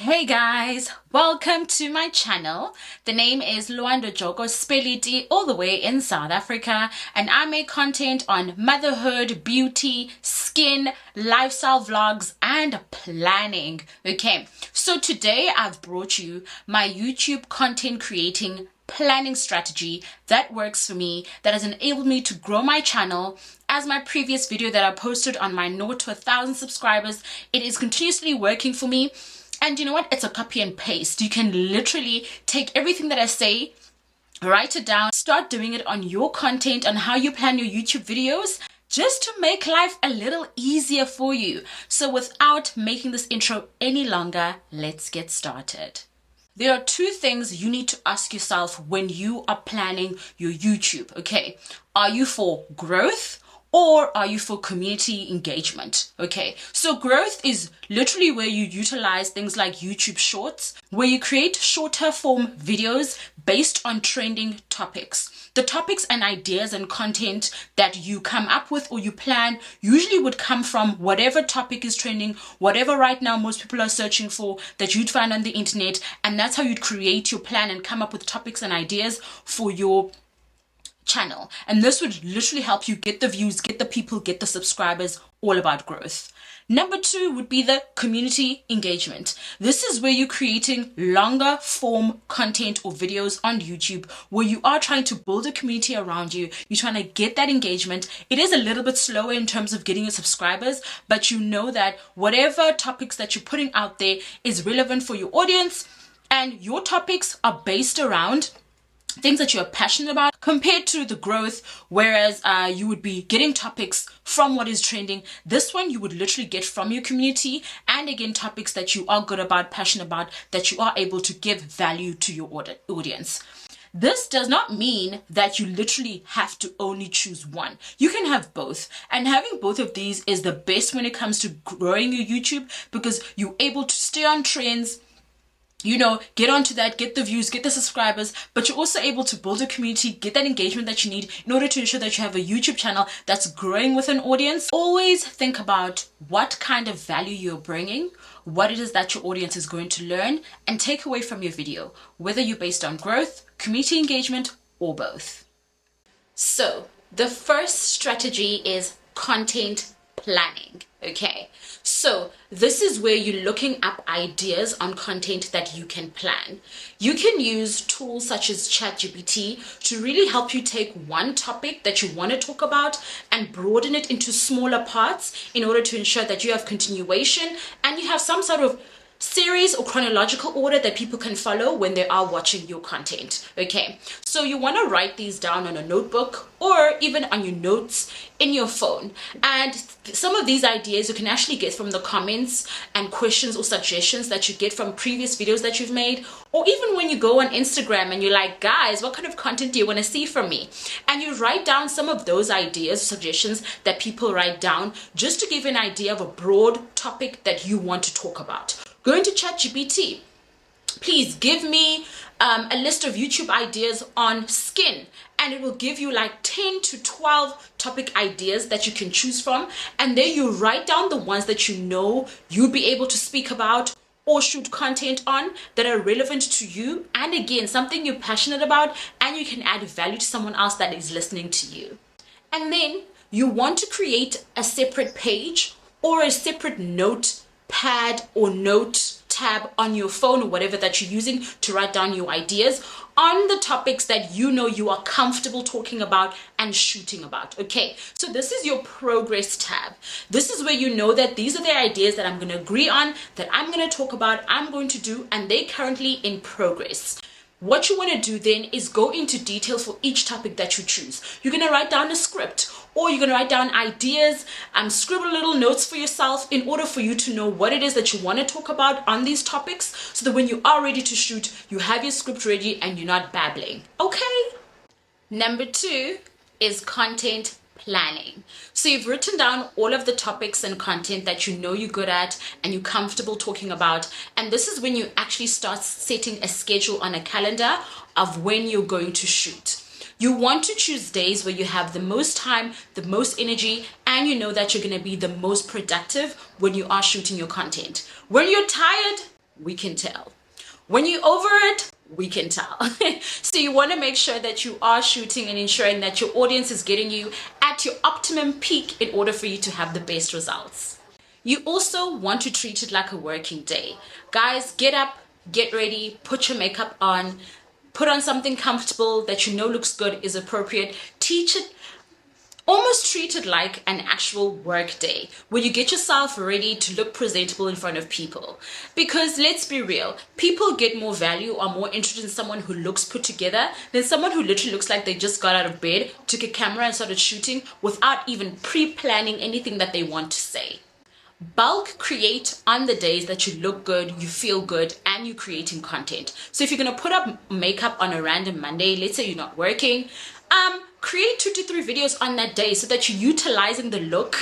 Hey guys, welcome to my channel. The name is Luando Joko Speliti, all the way in South Africa, and I make content on motherhood, beauty, skin, lifestyle vlogs, and planning. Okay, so today I've brought you my YouTube content creating planning strategy that works for me, that has enabled me to grow my channel. As my previous video that I posted on my 0 to 1,000 subscribers, it is continuously working for me. And you know what? It's a copy and paste. You can literally take everything that I say, write it down, start doing it on your content, on how you plan your YouTube videos, just to make life a little easier for you. So without making this intro any longer, let's get started. There are two things you need to ask yourself when you are planning your YouTube, okay? Are you for growth? Or are you for community engagement? Okay, so growth is literally where you utilize things like YouTube Shorts, where you create shorter form videos based on trending topics. The topics and ideas and content that you come up with or you plan usually would come from whatever topic is trending, whatever right now most people are searching for that you'd find on the internet, and that's how you'd create your plan and come up with topics and ideas for your channel. And this would literally help you get the views, get the people, get the subscribers, all about growth. Number two would be the community engagement. This is where you're creating longer form content or videos on YouTube where you are trying to build a community around you. You're trying to get that engagement. It is a little bit slower in terms of getting your subscribers, but you know that whatever topics that you're putting out there is relevant for your audience, and your topics are based around things that you're passionate about compared to the growth, whereas you would be getting topics from what is trending. This one you would literally get from your community, and again topics that you are good about, passionate about, that you are able to give value to your audience. This does not mean that you literally have to only choose one. You can have both, and having both of these is the best when it comes to growing your YouTube, because you're able to stay on trends, get onto that, get the views, get the subscribers, but you're also able to build a community, get that engagement that you need in order to ensure that you have a YouTube channel that's growing with an audience. Always think about what kind of value you're bringing, what it is that your audience is going to learn and take away from your video, whether you're based on growth, community engagement, or both. So the first strategy is content planning. Okay, so this is where you're looking up ideas on content that you can plan. You can use tools such as ChatGPT to really help you take one topic that you want to talk about and broaden it into smaller parts in order to ensure that you have continuation and you have some sort of series or chronological order that people can follow when they are watching your content. Okay, so you want to write these down on a notebook or even on your notes in your phone, and some of these ideas you can actually get from the comments and questions or suggestions that you get from previous videos that you've made, or even when you go on Instagram and you're like, guys, what kind of content do you want to see from me? And you write down some of those ideas, suggestions that people write down, just to give an idea of a broad topic that you want to talk about. Go into ChatGPT. Please give me a list of YouTube ideas on skin, and it will give you like 10 to 12 topic ideas that you can choose from, and then you write down the ones that you know you'll be able to speak about or shoot content on that are relevant to you, and again something you're passionate about and you can add value to someone else that is listening to you. And then you want to create a separate page or a separate notepad or note tab on your phone or whatever that you're using to write down your ideas on the topics that you know you are comfortable talking about and shooting about. Okay, so this is your progress tab. This is where you know that these are the ideas that I'm going to agree on, that I'm going to talk about, I'm going to do, and they're currently in progress. What you want to do then is go into detail for each topic that you choose. You're going to write down a script, or you're going to write down ideas and scribble little notes for yourself in order for you to know what it is that you want to talk about on these topics, so that when you are ready to shoot, you have your script ready and you're not babbling. Okay? Number two is content planning. So you've written down all of the topics and content that you know you're good at and you're comfortable talking about, and this is when you actually start setting a schedule on a calendar of when you're going to shoot. You want to choose days where you have the most time, the most energy, and you know that you're going to be the most productive when you are shooting your content. When you're tired, we can tell. When you're over it, we can tell. So you want to make sure that you are shooting and ensuring that your audience is getting you at your optimum peak in order for you to have the best results. You also want to treat it like a working day. Guys, get up, get ready, put your makeup on, put on something comfortable that you know looks good, is appropriate. Almost treat it like an actual work day where you get yourself ready to look presentable in front of people. Because let's be real, people get more value, are more interested in someone who looks put together than someone who literally looks like they just got out of bed, took a camera and started shooting without even pre-planning anything that they want to say. Bulk create on the days that you look good, you feel good, and you're creating content. So if you're going to put up makeup on a random Monday, let's say you're not working, create 2 to 3 videos on that day so that you're utilizing the look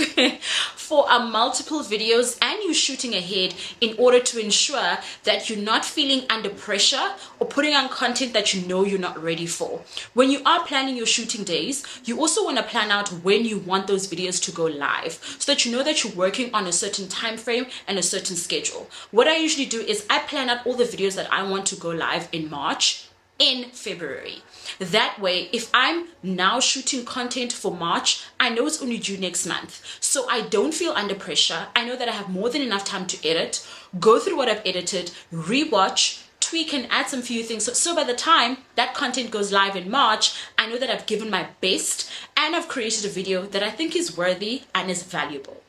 for multiple videos and you're shooting ahead in order to ensure that you're not feeling under pressure or putting on content that you know you're not ready for. When you are planning your shooting days, you also want to plan out when you want those videos to go live so that you know that you're working on a certain time frame and a certain schedule. What I usually do is I plan out all the videos that I want to go live in March, in February. That way, if I'm now shooting content for March, I know it's only due next month. So I don't feel under pressure. I know that I have more than enough time to edit, go through what I've edited, rewatch, tweak and add some few things. So by the time that content goes live in March, I know that I've given my best and I've created a video that I think is worthy and is valuable.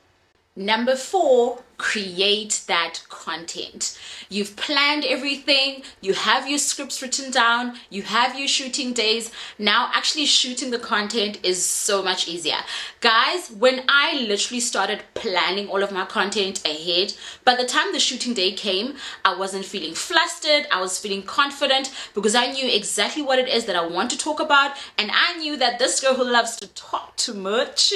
Number 4, create that content. You've planned everything, you have your scripts written down, you have your shooting days. Now actually shooting the content is so much easier. Guys, when I literally started planning all of my content ahead, by the time the shooting day came, I wasn't feeling flustered, I was feeling confident because I knew exactly what it is that I want to talk about, and I knew that this girl who loves to talk too much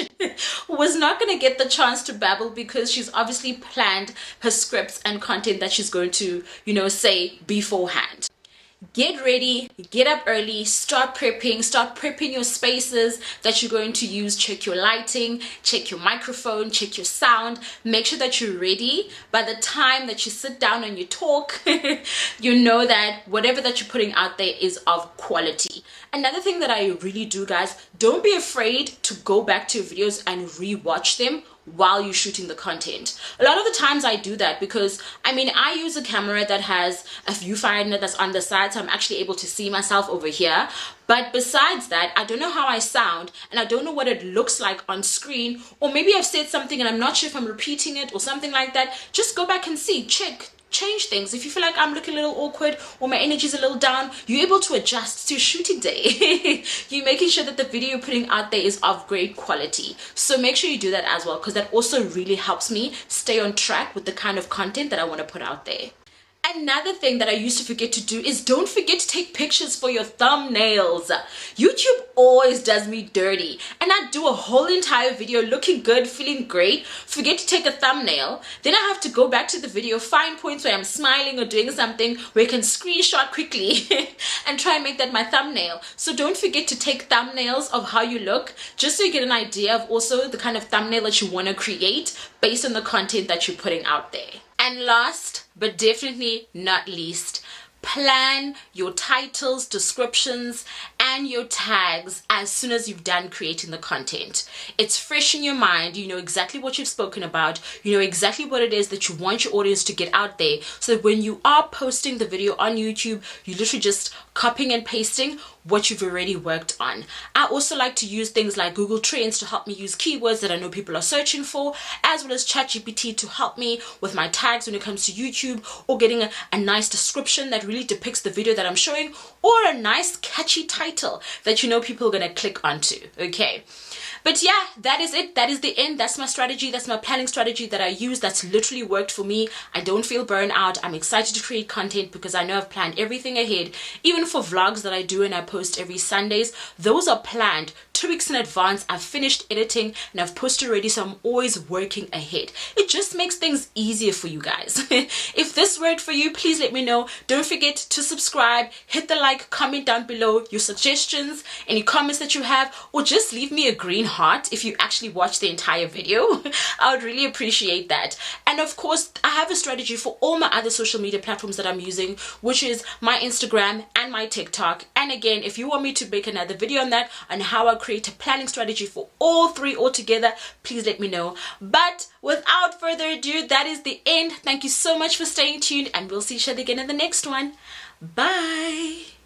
was not going to get the chance to babble because she's obviously planned her scripts and content that she's going to, say beforehand. Get ready, get up early, start prepping your spaces that you're going to use. Check your lighting, check your microphone, check your sound. Make sure that you're ready. By the time that you sit down and you talk, you know that whatever that you're putting out there is of quality. Another thing that I really do, guys, don't be afraid to go back to your videos and rewatch them while you're shooting the content. A lot of the times I do that because I use a camera that has a viewfinder that's on the side, so I'm actually able to see myself over here. But besides that, I don't know how I sound and I don't know what it looks like on screen, or maybe I've said something and I'm not sure if I'm repeating it or something like that. Just go back and see, change things. If you feel like I'm looking a little awkward or my energy's a little down, you're able to adjust to your shooting day. You're making sure that the video you're putting out there is of great quality. So make sure you do that as well, because that also really helps me stay on track with the kind of content that I want to put out there. Another thing that I used to forget to do is don't forget to take pictures for your thumbnails. YouTube always does me dirty, and I do a whole entire video looking good, feeling great, forget to take a thumbnail. Then I have to go back to the video, find points where I'm smiling or doing something where I can screenshot quickly and try and make that my thumbnail. So don't forget to take thumbnails of how you look, just so you get an idea of also the kind of thumbnail that you want to create based on the content that you're putting out there. And last, but definitely not least, plan your titles, descriptions, and your tags as soon as you've done creating the content. It's fresh in your mind, you know exactly what you've spoken about, you know exactly what it is that you want your audience to get out there, so that when you are posting the video on YouTube, you're literally just copying and pasting what you've already worked on. I also like to use things like Google Trends to help me use keywords that I know people are searching for, as well as ChatGPT to help me with my tags when it comes to YouTube, or getting a nice description that really depicts the video that I'm showing, or a nice catchy title that you know people are going to click onto. Okay. But yeah, that is it. That is the end. That's my strategy. That's my planning strategy that I use. That's literally worked for me. I don't feel burnt out. I'm excited to create content because I know I've planned everything ahead. Even for vlogs that I do and I post every Sundays, those are planned 2 weeks in advance. I've finished editing and I've posted already, so I'm always working ahead. It just makes things easier for you guys. If this worked for you, please let me know. Don't forget to subscribe, hit the like, comment down below your suggestions, any comments that you have, or just leave me a green heart if you actually watch the entire video. I would really appreciate that. And of course, I have a strategy for all my other social media platforms that I'm using, which is my Instagram and my TikTok. And again, if you want me to make another video on that, on how I create a planning strategy for all three altogether, please let me know. But without further ado, that is the end. Thank you so much for staying tuned, and we'll see each other again in the next one. Bye.